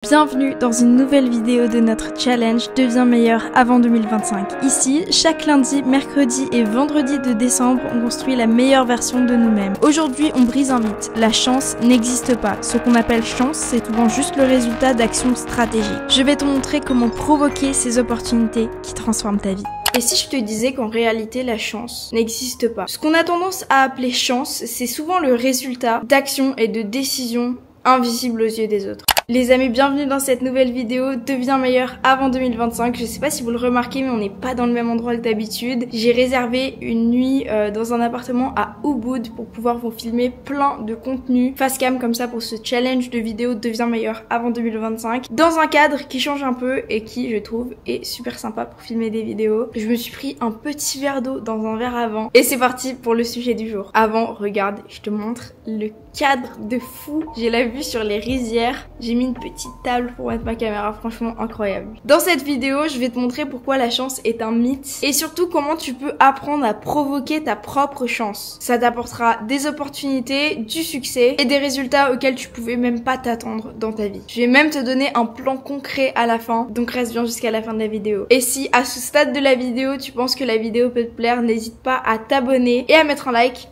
Bienvenue dans une nouvelle vidéo de notre challenge Deviens meilleur avant 2025. Ici, chaque lundi, mercredi et vendredi de décembre, on construit la meilleure version de nous-mêmes. Aujourd'hui, on brise un mythe. La chance n'existe pas. Ce qu'on appelle chance, c'est souvent juste le résultat d'actions stratégiques. Je vais te montrer comment provoquer ces opportunités qui transforment ta vie. Et si je te disais qu'en réalité la chance n'existe pas? Ce qu'on a tendance à appeler chance, c'est souvent le résultat d'actions et de décisions invisibles aux yeux des autres. Les amis, bienvenue dans cette nouvelle vidéo Deviens meilleur avant 2025. Je sais pas si vous le remarquez, mais on n'est pas dans le même endroit que d'habitude. J'ai réservé une nuit dans un appartement à Ubud pour pouvoir vous filmer plein de contenu face cam comme ça pour ce challenge de vidéo Deviens meilleur avant 2025. Dans un cadre qui change un peu et qui, je trouve, est super sympa pour filmer des vidéos. Je me suis pris un petit verre d'eau dans un verre à vin et c'est parti pour le sujet du jour. Avant, regarde, je te montre le cadre de fou. J'ai la vue sur les rizières. J'ai mis une petite table pour mettre ma caméra, franchement incroyable. Dans cette vidéo, je vais te montrer pourquoi la chance est un mythe et surtout comment tu peux apprendre à provoquer ta propre chance. Ça t'apportera des opportunités, du succès et des résultats auxquels tu pouvais même pas t'attendre dans ta vie. Je vais même te donner un plan concret à la fin, donc reste bien jusqu'à la fin de la vidéo. Et si à ce stade de la vidéo, tu penses que la vidéo peut te plaire, n'hésite pas à t'abonner et à mettre un like.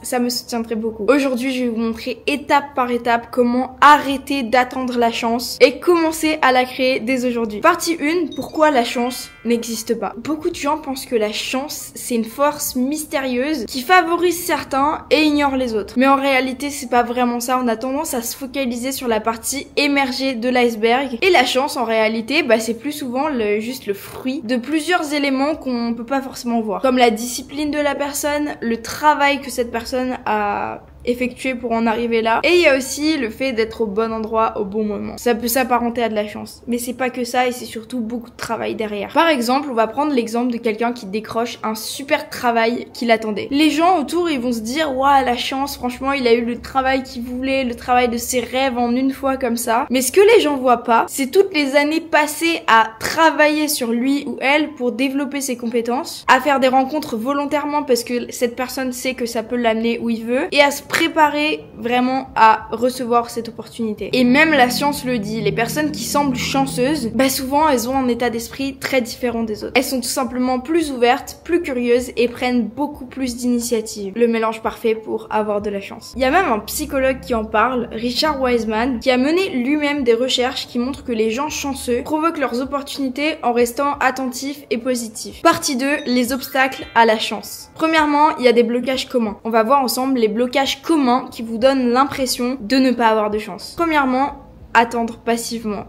Ça me soutiendrait beaucoup. Aujourd'hui, je vais vous montrer étape par étape comment arrêter d'attendre la chance et commencer à la créer dès aujourd'hui. Partie 1, pourquoi la chance n'existe pas. Beaucoup de gens pensent que la chance, c'est une force mystérieuse qui favorise certains et ignore les autres. Mais en réalité, c'est pas vraiment ça. On a tendance à se focaliser sur la partie émergée de l'iceberg. Et la chance, en réalité, c'est plus souvent juste le fruit de plusieurs éléments qu'on peut pas forcément voir. Comme la discipline de la personne, le travail que cette personne a effectué pour en arriver là. Et il y a aussi le fait d'être au bon endroit au bon moment. Ça peut s'apparenter à de la chance. Mais c'est pas que ça et c'est surtout beaucoup de travail derrière. Par exemple, on va prendre l'exemple de quelqu'un qui décroche un super travail qu'il attendait. Les gens autour, ils vont se dire « Waouh, la chance, franchement, il a eu le travail qu'il voulait, le travail de ses rêves en une fois comme ça. » Mais ce que les gens voient pas, c'est toutes les années passées à travailler sur lui ou elle pour développer ses compétences, à faire des rencontres volontairement parce que cette personne sait que ça peut l'amener où il veut et à se préparer vraiment à recevoir cette opportunité. Et même la science le dit, les personnes qui semblent chanceuses, souvent elles ont un état d'esprit très différent des autres. Elles sont tout simplement plus ouvertes, plus curieuses et prennent beaucoup plus d'initiatives. Le mélange parfait pour avoir de la chance. Il y a même un psychologue qui en parle, Richard Wiseman, qui a mené lui-même des recherches qui montrent que les gens chanceux provoquent leurs opportunités en restant attentifs et positifs. Partie 2, les obstacles à la chance. Premièrement, il y a des blocages communs. On va voir ensemble les blocages communs qui vous donnent l'impression de ne pas avoir de chance. Premièrement, attendre passivement.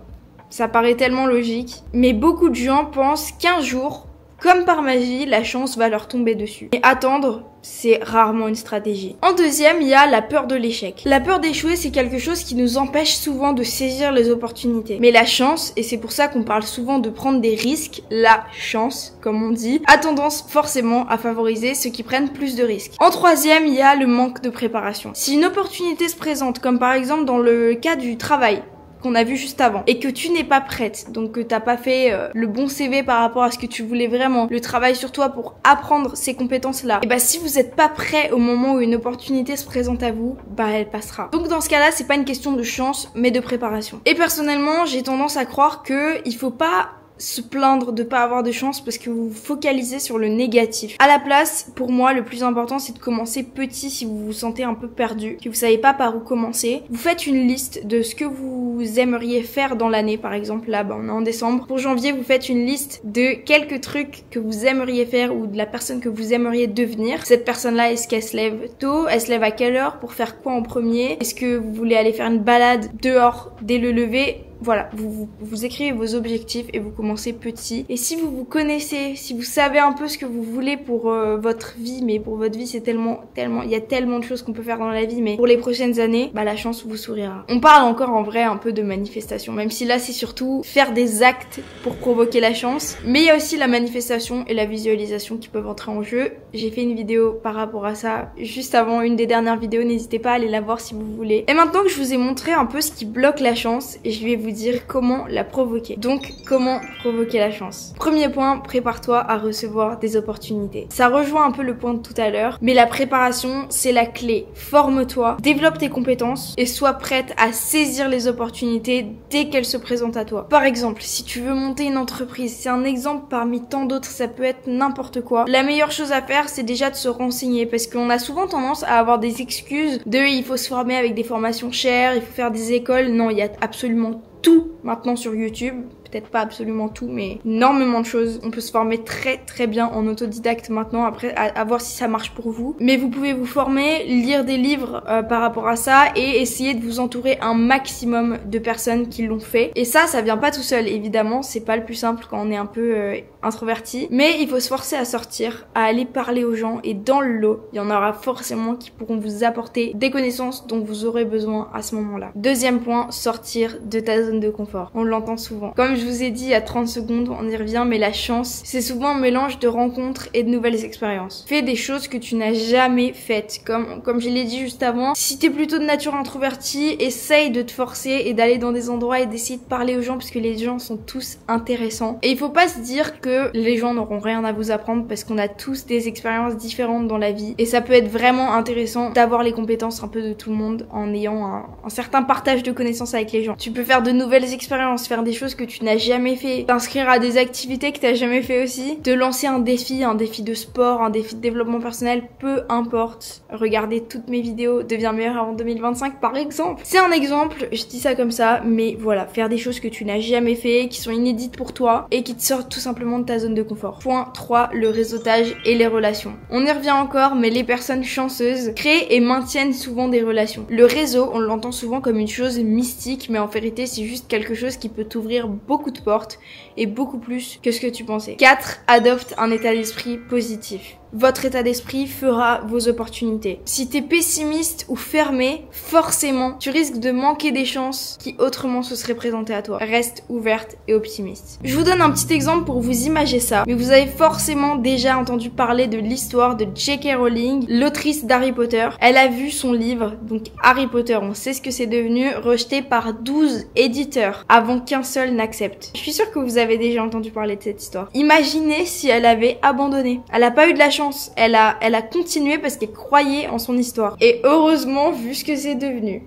Ça paraît tellement logique, mais beaucoup de gens pensent qu'un jour, comme par magie, la chance va leur tomber dessus. Et attendre, c'est rarement une stratégie. En deuxième, il y a la peur de l'échec. La peur d'échouer, c'est quelque chose qui nous empêche souvent de saisir les opportunités. Mais la chance, et c'est pour ça qu'on parle souvent de prendre des risques, la chance, comme on dit, a tendance forcément à favoriser ceux qui prennent plus de risques. En troisième, il y a le manque de préparation. Si une opportunité se présente, comme par exemple dans le cas du travail, qu'on a vu juste avant, et que tu n'es pas prête, donc que t'as pas fait le bon CV par rapport à ce que tu voulais vraiment, le travail sur toi pour apprendre ces compétences-là, et si vous êtes pas prêt au moment où une opportunité se présente à vous, elle passera. Donc dans ce cas-là, c'est pas une question de chance, mais de préparation. Et personnellement, j'ai tendance à croire que il faut pas se plaindre de pas avoir de chance parce que vous vous focalisez sur le négatif. À la place, pour moi, le plus important, c'est de commencer petit si vous vous sentez un peu perdu, que vous savez pas par où commencer. Vous faites une liste de ce que vous aimeriez faire dans l'année, par exemple. Là, on est en décembre. Pour janvier, vous faites une liste de quelques trucs que vous aimeriez faire ou de la personne que vous aimeriez devenir. Cette personne-là, est-ce qu'elle se lève tôt? Elle se lève à quelle heure? Pour faire quoi en premier? Est-ce que vous voulez aller faire une balade dehors dès le lever? Voilà, vous écrivez vos objectifs et vous commencez petit. Et si vous vous connaissez, si vous savez un peu ce que vous voulez pour votre vie, mais pour votre vie c'est tellement, il y a tellement de choses qu'on peut faire dans la vie, mais pour les prochaines années, la chance vous sourira. On parle encore en vrai un peu de manifestation, même si là c'est surtout faire des actes pour provoquer la chance. Mais il y a aussi la manifestation et la visualisation qui peuvent entrer en jeu. J'ai fait une vidéo par rapport à ça juste avant, une des dernières vidéos, n'hésitez pas à aller la voir si vous voulez. Et maintenant que je vous ai montré un peu ce qui bloque la chance, je vais vous dire comment la provoquer. Donc, comment provoquer la chance? Premier point, prépare-toi à recevoir des opportunités. Ça rejoint un peu le point de tout à l'heure, mais la préparation, c'est la clé. Forme-toi, développe tes compétences et sois prête à saisir les opportunités dès qu'elles se présentent à toi. Par exemple, si tu veux monter une entreprise, c'est un exemple parmi tant d'autres, ça peut être n'importe quoi. La meilleure chose à faire, c'est déjà de se renseigner parce qu'on a souvent tendance à avoir des excuses de il faut se former avec des formations chères, il faut faire des écoles. Non, il y a absolument tout maintenant sur YouTube. Peut-être pas absolument tout, mais énormément de choses. On peut se former très bien en autodidacte maintenant, après à voir si ça marche pour vous. Mais vous pouvez vous former, lire des livres par rapport à ça et essayer de vous entourer un maximum de personnes qui l'ont fait. Et ça vient pas tout seul, évidemment, c'est pas le plus simple quand on est un peu introverti. Mais il faut se forcer à sortir, à aller parler aux gens et dans le lot, il y en aura forcément qui pourront vous apporter des connaissances dont vous aurez besoin à ce moment-là. Deuxième point, sortir de ta zone de confort. On l'entend souvent. Comme je vous ai dit il y a 30 secondes, on y revient, mais la chance, c'est souvent un mélange de rencontres et de nouvelles expériences. Fais des choses que tu n'as jamais faites. Comme je l'ai dit juste avant, si t'es plutôt de nature introvertie, essaye de te forcer et d'aller dans des endroits et d'essayer de parler aux gens parce que les gens sont tous intéressants. Et il faut pas se dire que les gens n'auront rien à vous apprendre parce qu'on a tous des expériences différentes dans la vie. Et ça peut être vraiment intéressant d'avoir les compétences un peu de tout le monde en ayant un certain partage de connaissances avec les gens. Tu peux faire de nouvelles expériences, faire des choses que tu n'as jamais fait, t'inscrire à des activités que t'as jamais fait aussi, te lancer un défi de sport, un défi de développement personnel, peu importe. Regardez toutes mes vidéos, deviens meilleur avant 2025 par exemple. C'est un exemple, je dis ça comme ça, mais voilà, faire des choses que tu n'as jamais fait, qui sont inédites pour toi et qui te sortent tout simplement de ta zone de confort. Point 3, le réseautage et les relations. On y revient encore, mais les personnes chanceuses créent et maintiennent souvent des relations. Le réseau, on l'entend souvent comme une chose mystique, mais en vérité, c'est juste quelque chose qui peut t'ouvrir beaucoup de portes et beaucoup plus que ce que tu pensais. 4. Adopte un état d'esprit positif. Votre état d'esprit fera vos opportunités. Si t'es pessimiste ou fermé, forcément, tu risques de manquer des chances qui autrement se seraient présentées à toi. Reste ouverte et optimiste. Je vous donne un petit exemple pour vous imaginer ça, mais vous avez forcément déjà entendu parler de l'histoire de J.K. Rowling, l'autrice d'Harry Potter. Elle a vu son livre, donc Harry Potter, on sait ce que c'est devenu, rejeté par 12 éditeurs avant qu'un seul n'accepte. Je suis sûre que vous avez déjà entendu parler de cette histoire. Imaginez si elle avait abandonné. Elle a pas eu de la chance. Elle a continué parce qu'elle croyait en son histoire. Et heureusement, vu ce que c'est devenu.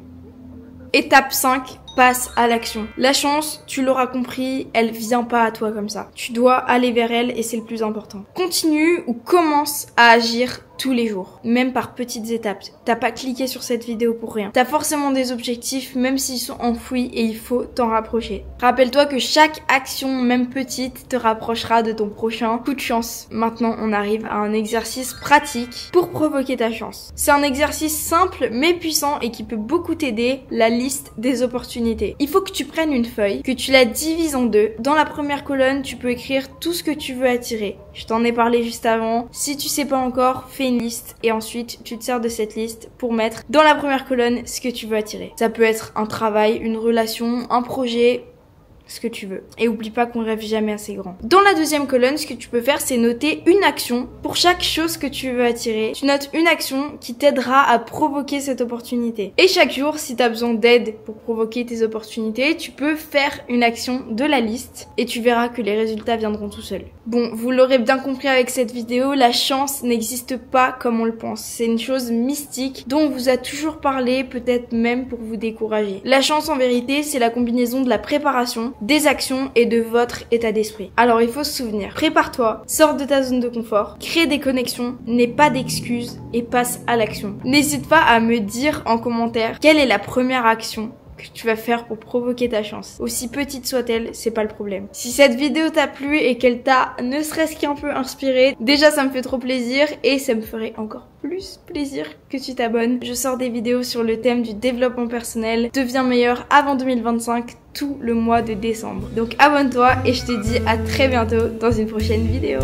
Étape 5, passe à l'action. La chance, tu l'auras compris, elle vient pas à toi comme ça. Tu dois aller vers elle et c'est le plus important. Continue ou commence à agir tous les jours, même par petites étapes. T'as pas cliqué sur cette vidéo pour rien. T'as forcément des objectifs, même s'ils sont enfouis, et il faut t'en rapprocher. Rappelle-toi que chaque action, même petite, te rapprochera de ton prochain coup de chance. Maintenant, on arrive à un exercice pratique pour provoquer ta chance. C'est un exercice simple mais puissant et qui peut beaucoup t'aider, la liste des opportunités. Il faut que tu prennes une feuille, que tu la divises en deux. Dans la première colonne, tu peux écrire tout ce que tu veux attirer. Je t'en ai parlé juste avant. Si tu sais pas encore, fais une liste et ensuite tu te sers de cette liste pour mettre dans la première colonne ce que tu veux attirer. Ça peut être un travail, une relation, un projet, ce que tu veux. Et oublie pas qu'on rêve jamais assez grand. Dans la deuxième colonne, ce que tu peux faire, c'est noter une action. Pour chaque chose que tu veux attirer, tu notes une action qui t'aidera à provoquer cette opportunité. Et chaque jour, si tu as besoin d'aide pour provoquer tes opportunités, tu peux faire une action de la liste et tu verras que les résultats viendront tout seuls. Bon, vous l'aurez bien compris avec cette vidéo, la chance n'existe pas comme on le pense. C'est une chose mystique dont on vous a toujours parlé, peut-être même pour vous décourager. La chance, en vérité, c'est la combinaison de la préparation, des actions et de votre état d'esprit. Alors il faut se souvenir, prépare-toi, sors de ta zone de confort, crée des connexions, n'aie pas d'excuses et passe à l'action. N'hésite pas à me dire en commentaire quelle est la première action que tu vas faire pour provoquer ta chance. Aussi petite soit-elle, c'est pas le problème. Si cette vidéo t'a plu et qu'elle t'a ne serait-ce qu'un peu inspiré, déjà ça me fait trop plaisir et ça me ferait encore plus plaisir que tu t'abonnes. Je sors des vidéos sur le thème du développement personnel, deviens meilleur avant 2025, tout le mois de décembre. Donc abonne-toi et je te dis à très bientôt dans une prochaine vidéo.